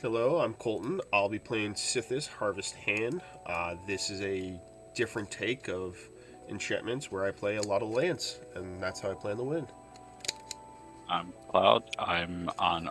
Hello, I'm Colton. I'll be playing Sythis Harvest Hand. This is a different take of enchantments where I play a lot of lands, and that's how I plan to win. I'm Cloud. I'm on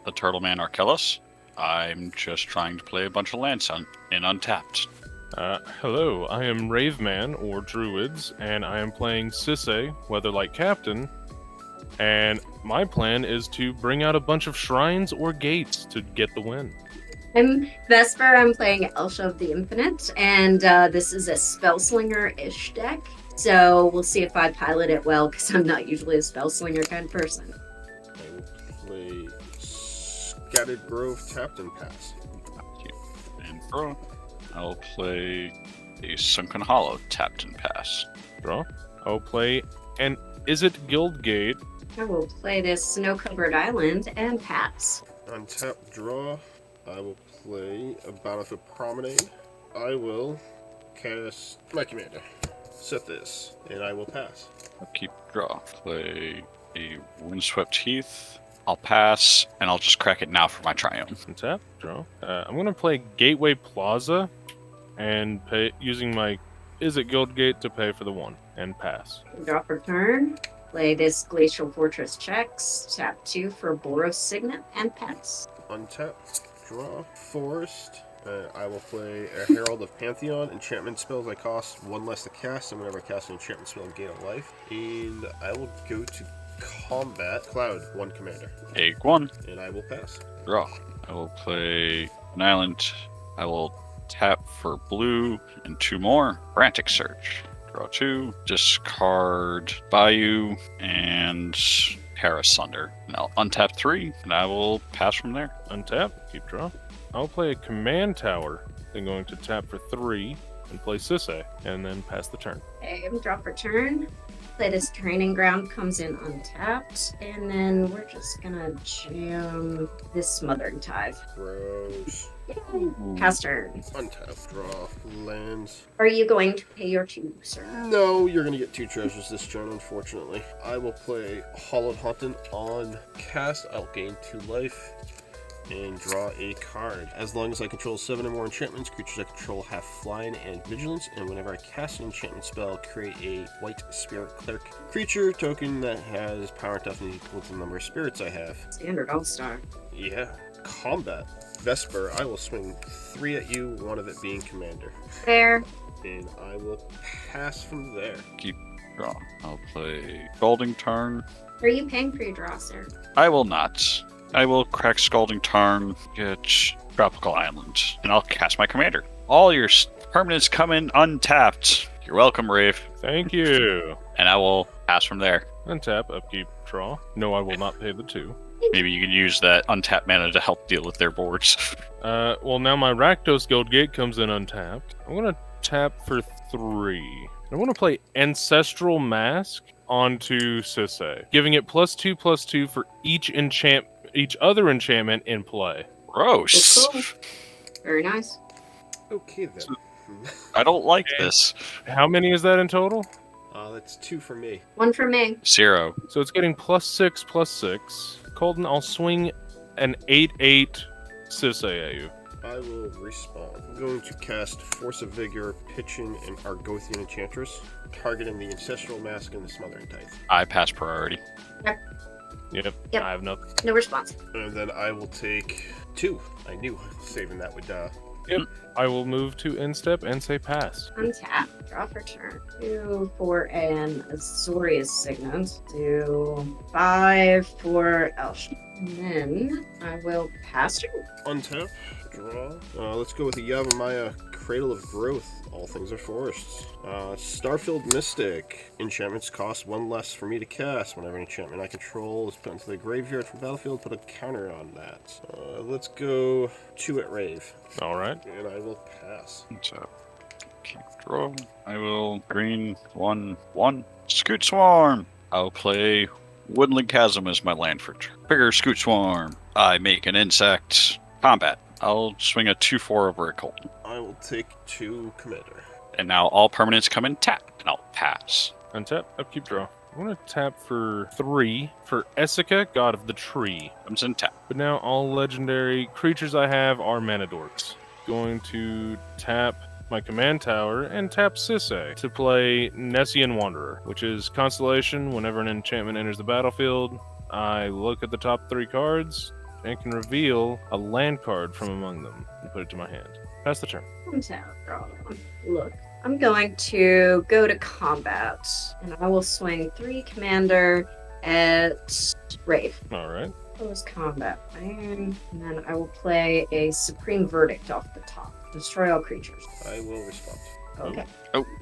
the Turtle Man Archelos. I'm just trying to play a bunch of lands in Untapped. Hello, I am Raveman, or Druids, and I am playing Sisay, Weatherlight Captain, and my plan is to bring out a bunch of shrines or gates to get the win. I'm Vesper. I'm playing Elsha of the Infinite, and this is a Spellslinger-ish deck. So we'll see if I pilot it well, because I'm not usually a Spellslinger kind of person. I will play Scattered Grove Tapped and Pass. And draw. I'll play a Sunken Hollow Tapped and Pass. Draw. I'll play an Is It Guildgate. I will play this Snow-Covered Island and pass. Untap, draw. I will play a Battlefield Promenade. I will cast my commander. Set this, and I will pass. I'll keep draw. Play a Windswept Heath. I'll pass, and I'll just crack it now for my triumph. Untap, draw. I'm going to play Gateway Plaza and pay using my Is It Guildgate to pay for the 1 and pass. Draw for turn. Play this Glacial Fortress checks. Tap 2 for Boros Signet and pass. Untap, draw, forest. I will play a Herald of Pantheon. Enchantment spells I cost 1 less to cast, and whenever I cast an enchantment spell, gain a life. And I will go to combat. Cloud, 1 commander. Take 1. And I will pass. Draw. I will play an island. I will tap for blue and 2 more. Frantic Search. Draw 2. Discard Bayou and Paris Thunder. And I'll untap 3, and I will pass from there. Untap, keep draw. I'll play a Command Tower. Then going to tap for 3 and play Sisay, and then pass the turn. Okay, draw for turn. Play this Training Ground, comes in untapped, and then we're just gonna jam this Smothering Tithe. Gross. Yay. Pass turn. Untap, draw, lands. Are you going to pay your 2, sir? No, you're going to get 2 treasures this turn, unfortunately. I will play Hollowed Haunted on cast. I'll gain 2 life and draw a card. As long as I control 7 or more enchantments, creatures I control have flying and vigilance, and whenever I cast an enchantment spell, create a white spirit cleric creature token that has power toughness equal to the number of spirits I have. Standard All-Star. Yeah. Combat. Vesper, I will swing 3 at you, 1 of it being commander. Fair. And I will pass from there. Keep draw. I'll play Scalding Tarn. Are you paying for your draw, sir? I will not. I will crack Scalding Tarn, get Tropical Island, and I'll cast my commander. All your permanents come in untapped. You're welcome, Rave. Thank you. And I will pass from there. Untap, upkeep, draw. No, I will not pay the 2. Maybe you can use that untapped mana to help deal with their boards. Well, now my Rakdos Guildgate comes in untapped. I'm going to tap for 3. I want to play Ancestral Mask onto Sisay, giving it +2/+2 for each other enchantment in play. Gross. Oh, cool. Very nice. Okay, then. I don't like this. How many is that in total? That's 2 for me. 1 for me. 0. So it's getting +6/+6. Colton, I'll swing an 8/8 Sisay at you. I will respawn. I'm going to cast Force of Vigor, Pitching, and Argothian Enchantress, targeting the Ancestral Mask and the Smothering Tithe. I pass priority. Yep. Yep. I have nothing. No response. And then I will take 2. I knew saving that would Yep. I will move to instep and say pass. Untap. Draw for turn. 2 for an Azorius Signet. Do 5 for Elsha. And then I will pass turn. untap, draw. Let's go with the Yavimaya Cradle of Growth. All things are forests. Starfield Mystic. Enchantments cost 1 less for me to cast. Whenever an enchantment I control is put into the graveyard from battlefield, put a counter on that. Let's go 2 at Rave. Alright. And I will pass. So, keep draw. I will green 1/1. Scoot Swarm. I'll play Woodland Chasm as my land for bigger Scoot Swarm. I make an insect. Combat. I'll swing a 2/4 over a Colton. I will take 2 commander. And now all permanents come in tap, and I'll pass. Untap, upkeep, draw. I'm going to tap for 3 for Essica, God of the Tree. Comes in tap. But now all legendary creatures I have are mana dorks. Going to tap my command tower and tap Sisay to play Nessian Wanderer, which is Constellation. Whenever an enchantment enters the battlefield, I look at the top 3 cards and can reveal a land card from among them and put it to my hand. Pass the turn. Look, I'm going to go to combat, and I will swing 3 commander at Rave. All right. Close combat plan, and then I will play a Supreme Verdict off the top. Destroy all creatures. I will respond Okay.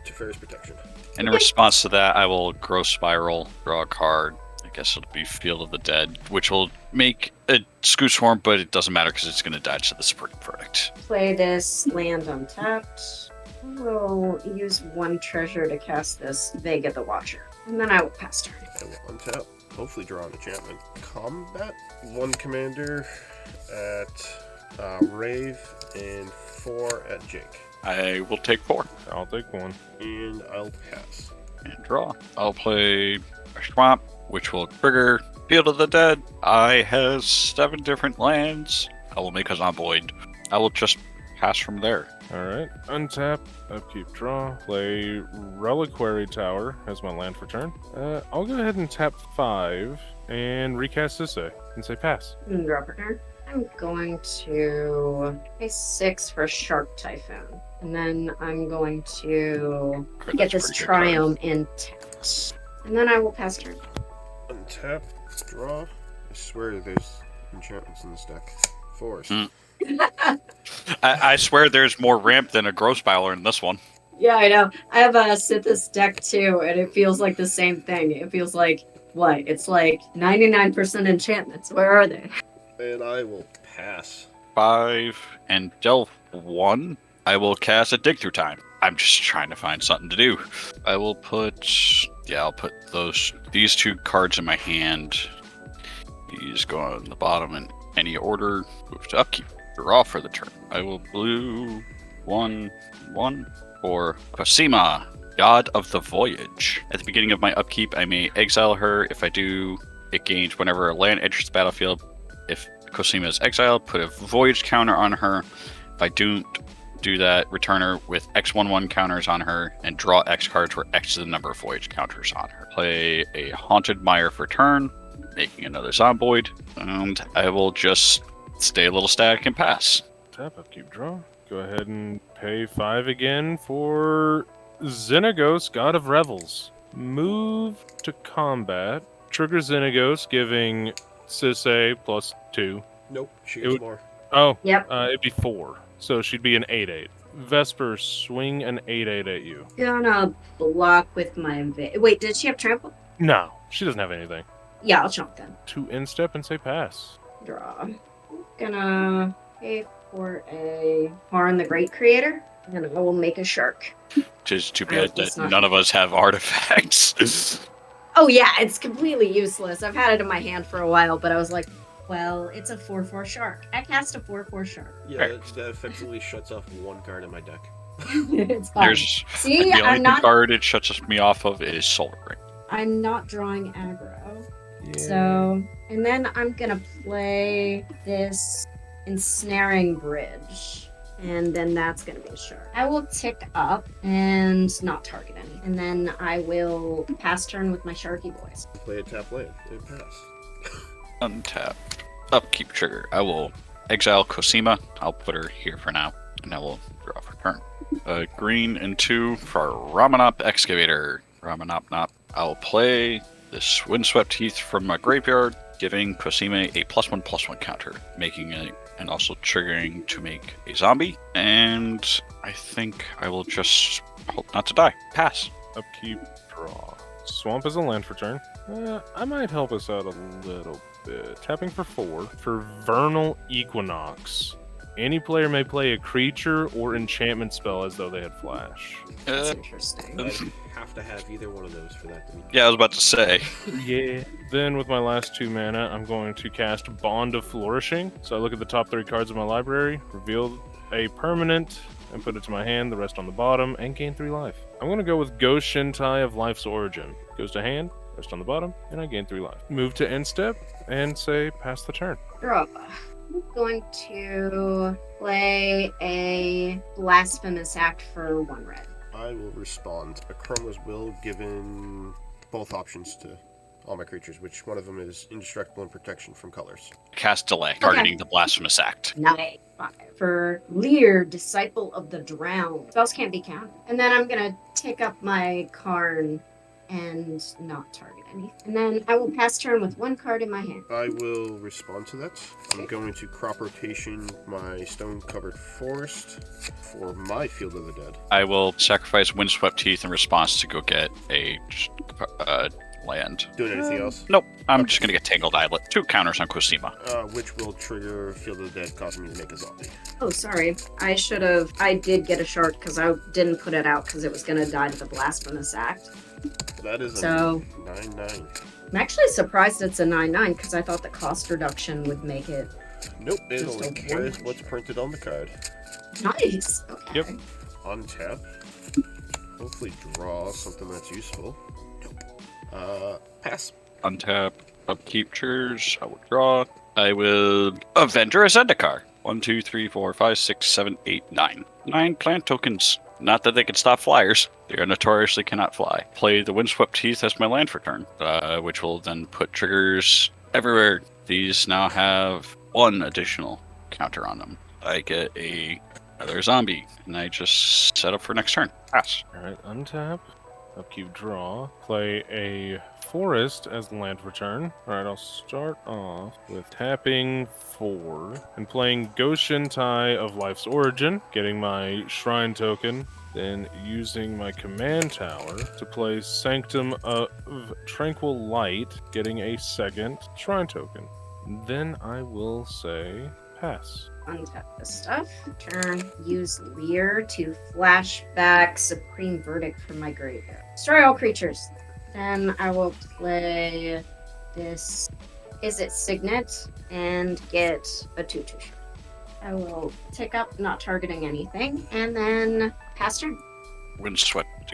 to Fair's protection. In response to that, I will Growth Spiral, draw a card. I guess it'll be Field of the Dead, which will make a Scoo Swarm, but it doesn't matter because it's going to die to the Supreme Verdict. Play this land untapped. I will use 1 treasure to cast this Vega the Watcher, and then I will pass turn. I will untap. Hopefully draw an enchantment. Combat. 1 commander at Rave and 4 at Jake. I will take 4 I'll take 1. And I'll pass. and draw. I'll play a Swamp, which will trigger Field of the Dead. I has 7 different lands. I will make a Zomboid. I will just pass from there. All right. Untap, upkeep, draw. Play Reliquary Tower as my land for turn. I'll go ahead and tap 5 and recast Sisay and say pass. Draw partner. I'm going to pay 6 for Shark Typhoon. And then I'm going to That's get a this pretty good card. Triome intact. And then I will pass turn. Untap. Draw. I swear there's enchantments in this deck. Forest. I swear there's more ramp than a Growth Spiler in this one. Yeah, I know. I have a Sythis deck too, and it feels like the same thing. It feels like, what? It's like 99% enchantments. Where are they? And I will pass. 5 and delve 1. I will cast a Dig Through Time. I'm just trying to find something to do. I will put, I'll put these 2 cards in my hand. These go on the bottom in any order. Move to upkeep. Draw for the turn. I will blue 1/1 for Cosima, God of the Voyage. At the beginning of my upkeep, I may exile her. If I do, it gains whenever a land enters the battlefield. If Cosima is exiled, put a Voyage counter on her. If I don't do that, return her with X/1/1 counters on her and draw X cards where X is the number of Voyage counters on her. Play a Haunted Mire for turn, making another Zomboid, and I will just stay a little static and pass. Tap, upkeep, draw. Go ahead and pay 5 again for Xenagos, God of Revels. Move to combat. Trigger Xenagos, giving Sisay +2. Nope. She It gets would- more. Oh, Yep. it'd be 4. So she'd be an 8/8. Vesper, swing an 8/8 at you. Gonna block with my wait, did she have trample? No, she doesn't have anything. Yeah, I'll chomp then. 2 instep and say pass. Draw. Gonna pay for a Horn the Great Creator, and I will make a shark. Just too Oh, bad it's that not- none of us have artifacts. Oh yeah, it's completely useless. I've had it in my hand for a while, but I was like, well, it's a 4/4 shark. I cast a 4/4 shark. Yeah, that effectively shuts off 1 card in my deck. It's fine. There's See, the only I'm not. card it shuts me off of is Solar Ring. I'm not drawing aggro. So, and then I'm gonna play this Ensnaring Bridge. And then that's gonna be a shark. I will tick up and not target any. And then I will pass turn with my Sharky boys. Play a tap land and pass. Untap. Upkeep trigger. I will exile Cosima. I'll put her here for now. And I will draw for turn. Green and 2 for Ramanop Excavator. Ramanop. I'll play this Windswept Heath from my graveyard, giving Cosima a +1/+1 counter, making it and also triggering to make a zombie. And I think I will just hope not to die. Pass. Upkeep, draw. Swamp is a land for turn. I might help us out a little bit. Tapping for 4 for Vernal Equinox. Any player may play a creature or enchantment spell as though they had flash. That's interesting. I have to have either one of those for that to be. Yeah, I was about to say. Yeah. Then with my last 2 mana, I'm going to cast Bond of Flourishing. So I look at the top 3 cards of my library, reveal a permanent, and put it to my hand, the rest on the bottom, and gain 3 life. I'm going to go with Ghost Shintai of Life's Origin. Goes to hand. rest on the bottom, and I gain 3 life. Move to end step and say pass the turn. Draw. I'm going to play a blasphemous act for 1 red. I will respond. Chroma's will, given both options to all my creatures, which one of them is indestructible and protection from colors. Cast delay, targeting the blasphemous act. Nice. For Lear, Disciple of the Drowned. Spells can't be counted. And then I'm going to take up my Karn and not target anything. And then I will pass turn with 1 card in my hand. I will respond to that. I'm going to crop rotation my stone-covered forest for my Field of the Dead. I will sacrifice Windswept Teeth in response to go get a land. Doing anything else? Nope. I'm just going to get Tangled Eyelet. 2 counters on Cosima. Which will trigger Field of the Dead, causing me to make a zombie. Oh, sorry. I did get a shard because I didn't put it out because it was going to die to the Blasphemous Act. That is a 9/9. I'm actually surprised it's a 9/9 because I thought the cost reduction would make it. Nope, it Just only a cares one. what's printed on the card. Nice. Okay. Yep. Untap. Hopefully draw something that's useful. Pass. Untap. Upkeep chairs. I will draw. I will Avenger a Zendikar. 1, 2, 3, 4, 5, 6, 7, 8, 9. 9 plant tokens. Not that they can stop flyers. They are notoriously cannot fly. Play the Windswept Teeth as my land for turn, which will then put triggers everywhere. These now have 1 additional counter on them. I get another zombie, and I just set up for next turn. Pass. Alright, untap. Upkeep draw. Play a forest as the land for turn. Alright, I'll start off with tapping 4 and playing Goshen Tie of Life's Origin, getting my shrine token, then using my command tower to play Sanctum of Tranquil Light, getting a 2nd shrine token. Then I will say pass. Untap this stuff. Turn. Use Lear to flashback Supreme Verdict from my graveyard. Destroy all creatures. Then I will play this. Is it Signet? And get a 2/2 shot. I will tick up, not targeting anything, and then pass turn. Windswept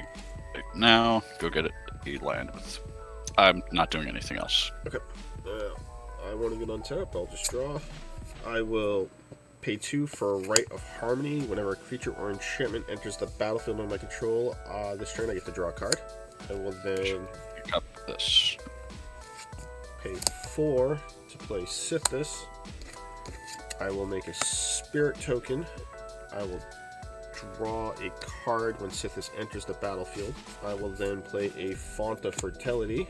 now. Go get it. A land with. I'm not doing anything else. I want to get untapped. I'll just draw. I will pay 2 for Rite of Harmony. Whenever a creature or enchantment enters the battlefield under my control, this turn I get to draw a card. I will then Pick up this. pay 4 to play Sythis. I will make a spirit token. I will draw a card when Sythis enters the battlefield. I will then play a Font of Fertility.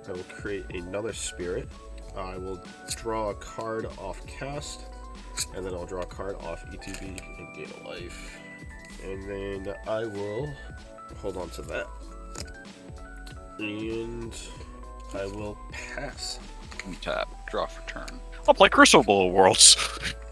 I will create another spirit. I will draw a card off cast, and then I'll draw a card off ETB and gain a life. And then I will hold on to that. And I will pass. Untap. Draw for turn. I'll play Crucible Worlds.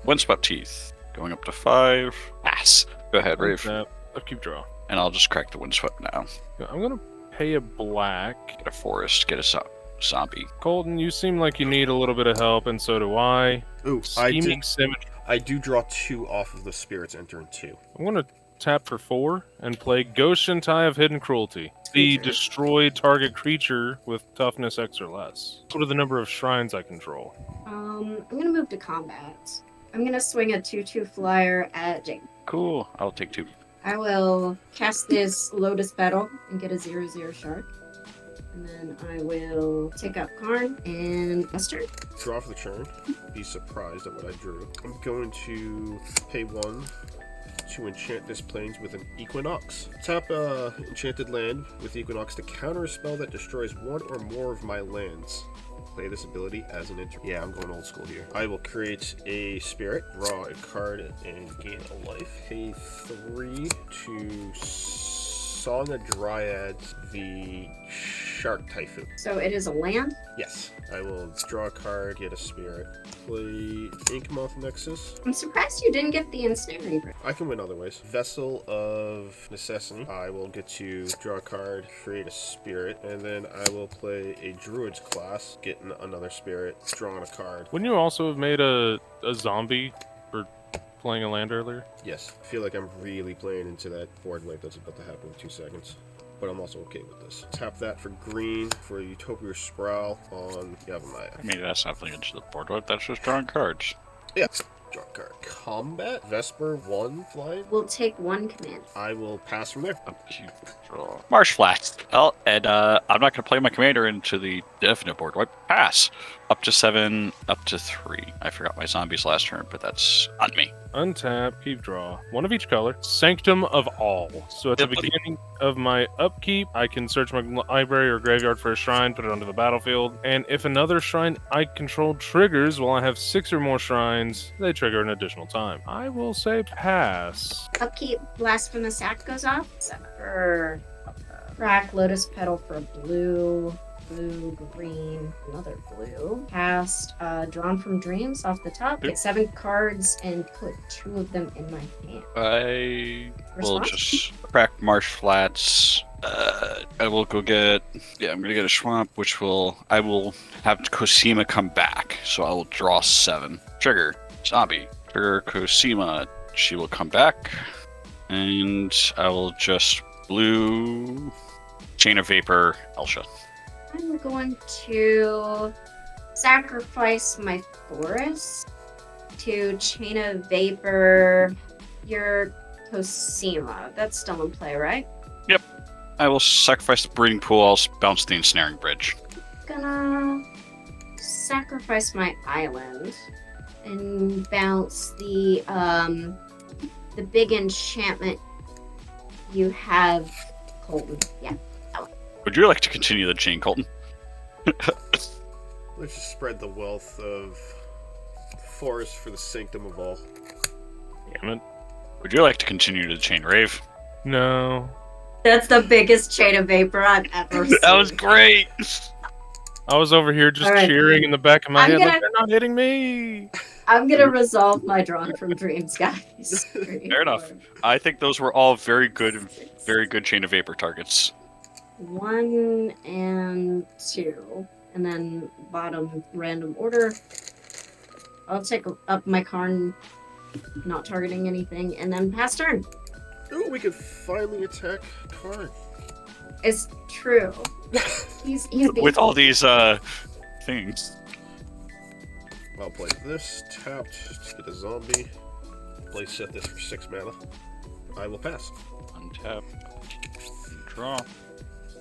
Windswept Teeth. Going up to 5. Pass. Go ahead, Rave. Untap. Upkeep draw. And I'll just crack the Windswept now. I'm gonna pay a black. Get a forest. Get a zombie. Colton, you seem like you need a little bit of help, and so do I. Ooh, Scheming Symmetry. I do draw 2 off of the spirits entering 2. I'm gonna tap for 4 and play Goshen Tie of Hidden Cruelty. The Okay. destroy target creature with toughness X or less. What are the number of shrines I control? I'm gonna move to combat. I'm gonna swing a 2/2 flyer at Jake. Cool. I'll take 2. I will cast this Lotus Petal and get a 0/0 shard. And then I will take up Karn and Mustard. Draw for the turn. Be surprised at what I drew. I'm going to pay 1 to enchant this plains with an Equinox. Tap enchanted land with Equinox to counter a spell that destroys 1 or more of my lands. Play this ability as an Yeah, I'm going old school here. I will create a spirit, draw a card, and gain a life. Pay 3 to Song of Dryads, the Shark Typhoon. So it is a land. Yes. I will draw a card, get a spirit. Play Inkmoth Nexus. I'm surprised you didn't get the ensnaring bridge. I can win other ways. Vessel of Necessity. I will get to draw a card, create a spirit, and then I will play a Druid's class, get another spirit, drawing a card. Wouldn't you also have made a zombie for playing a land earlier? Yes. I feel like I'm really playing into that board wipe that's about to happen in 2 seconds. but I'm also okay with this. Tap that for green for Utopia Sproul on Yavimaya. Maybe that's not playing into the board wipe, that's just drawing cards. Yeah. Draw a card. Combat. Vesper 1 flying. We'll take one command. I will pass from there. Upkeep, draw. Marsh Flats. Well, and I'm not going to play my commander into the definite board wipe. Pass. Up to 7, up to 3. I forgot my zombies last turn, but that's on me. Untap, keep draw. One of each color. Sanctum of All. So at the beginning of my upkeep, I can search my library or graveyard for a shrine, put it onto the battlefield, and if another shrine I control triggers while I have 6 or more shrines, they trigger an additional time. I will say pass. Upkeep, Blasphemous Act goes off. Except for crack, Lotus Petal for blue, green, another blue. Cast Drawn from Dreams off the top. Get 7 cards and put 2 of them in my hand. I will Response? just crack Marsh Flats. I will go get... Yeah, I'm going to get a Swamp, I will have Cosima come back. So I will draw 7. Trigger. Zombie. Trigger Cosima. She will come back. And I will just blue... Chain of Vapor, Elsha. I'm going to sacrifice my forest to Chain of Vapor your Cosima. That's still in play, right? I will sacrifice the Breeding Pool, I'll bounce the Ensnaring Bridge. Gonna sacrifice my island and bounce the big enchantment you have, Colton. Yeah. Would you like to continue the chain, Colton? Let's just spread the wealth of forest for the sanctum of all. Damn it. Would you like to continue the chain, Rave? No. That's the biggest Chain of Vapor I've ever seen. That was great! I was over here just All right. cheering in the back of my I'm head like, gonna- they're not hitting me! I'm gonna resolve my Drawn from Dreams, guys. Fair enough. I think those were all very good Chain of Vapor targets. 1 and 2, and then bottom random order. I'll take up my Karn, not targeting anything, and then pass turn. Ooh, we could finally attack Karn. It's true. He's With all these things. I'll play this, tapped to get a zombie. Play Sythis for 6 mana. I will pass. Untap. Draw.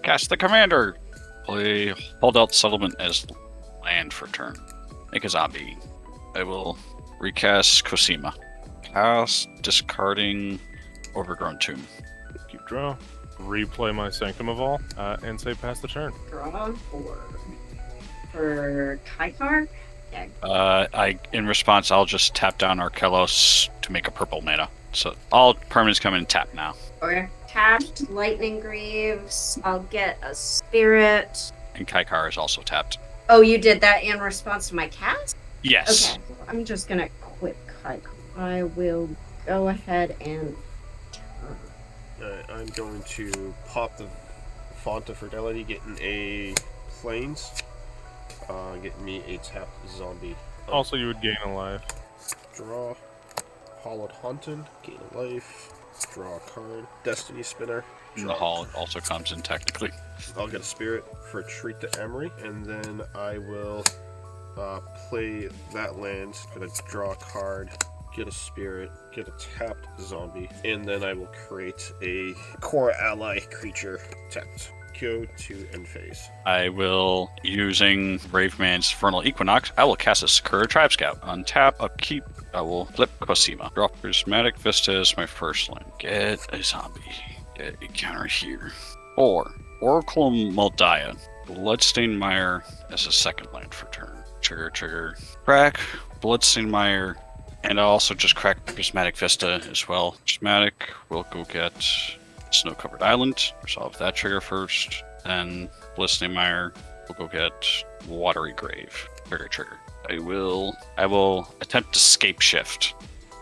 Cast the commander. Play Holdout Settlement as land for turn. Make a zombie. I will recast Cosima. Pass, discarding Overgrown Tomb. Keep draw. Replay my Sanctum of All, and say pass the turn. draw for Kaikar. Yeah. In response, I'll just tap down Archelos to make a purple mana. So all permanents come in and tap now. Okay. Tapped Lightning Greaves. I'll get a Spirit. And Kaikar is also tapped. Oh, you did that in response to my cast? Yes. Okay. I'm just gonna quit Kaikar. I will go ahead and turn. I'm going to pop the Font of Fidelity, getting a Plains. Getting me a tapped zombie. Also, you would gain a life. Draw. Hollowed Haunted. Gain a life. Draw a card. Destiny Spinner. And the Hall also comes in technically. I'll get a Spirit for a Treat to Emery, and then I will play that land. Gonna draw a card, get a Spirit, get a tapped zombie, and then I will create a core ally creature tapped. Go to end phase. I will, using Braveman's Vernal Equinox, I will cast a Sakura Tribe Scout. On tap, upkeep, I will flip Cosima. Draw Prismatic Vista as my first land. Get a zombie. Get a counter here. 4. Oracle Moldiah. Bloodstained Mire as a second land for turn. Trigger. Crack, Bloodstained Mire, and I'll also just crack Prismatic Vista as well. Prismatic, we'll go get Snow-Covered Island. Resolve that trigger first. Then Bloodstained Mire, we'll go get Watery Grave. Trigger. I will attempt to Scape Shift.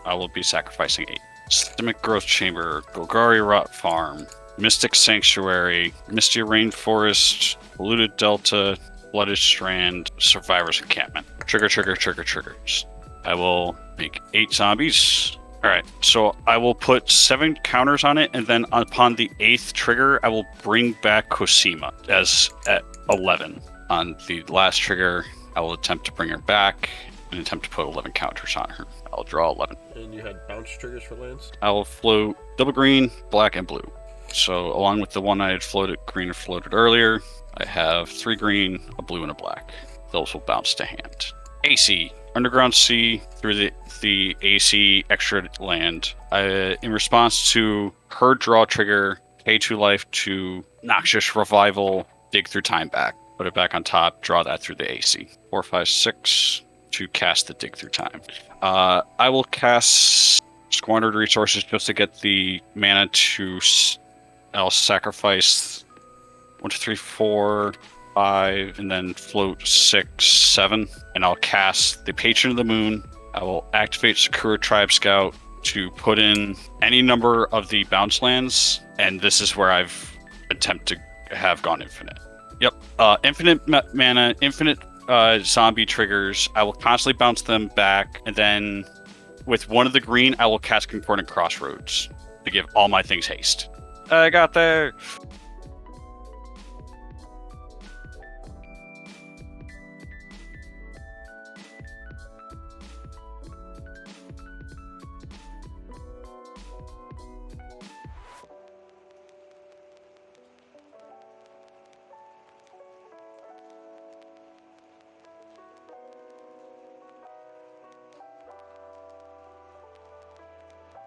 I will be sacrificing 8. Systemic Growth Chamber, Golgari Rot Farm, Mystic Sanctuary, Misty Rainforest, Polluted Delta, Blooded Strand, Survivor's Encampment. Trigger. I will make 8 zombies, All right, so I will put 7 counters on it, and then upon the 8th trigger, I will bring back Cosima as at 11. On the last trigger, I will attempt to bring her back and attempt to put 11 counters on her. I'll draw 11. And you had bounce triggers for lands? I will float double green, black, and blue. So along with the one I had floated, green or floated earlier, I have 3 green, a blue, and a black. Those will bounce to hand. AC, Underground Sea through the AC extra land. In response to her draw trigger, pay 2 life to Noxious Revival, dig through time back. Put it back on top, draw that through the AC. 4, 5, 6 to cast the dig through time. I will cast Squandered Resources just to get the mana to... I'll sacrifice 1, 2, 3, 4, 5, and then float 6, 7, and I'll cast the Patron of the Moon. I will activate Sakura Tribe Scout to put in any number of the bounce lands, and this is where I've attempted to have gone infinite. Yep, infinite mana, infinite zombie triggers. I will constantly bounce them back, and then with one of the green, I will cast Concordant Crossroads to give all my things haste. I got there.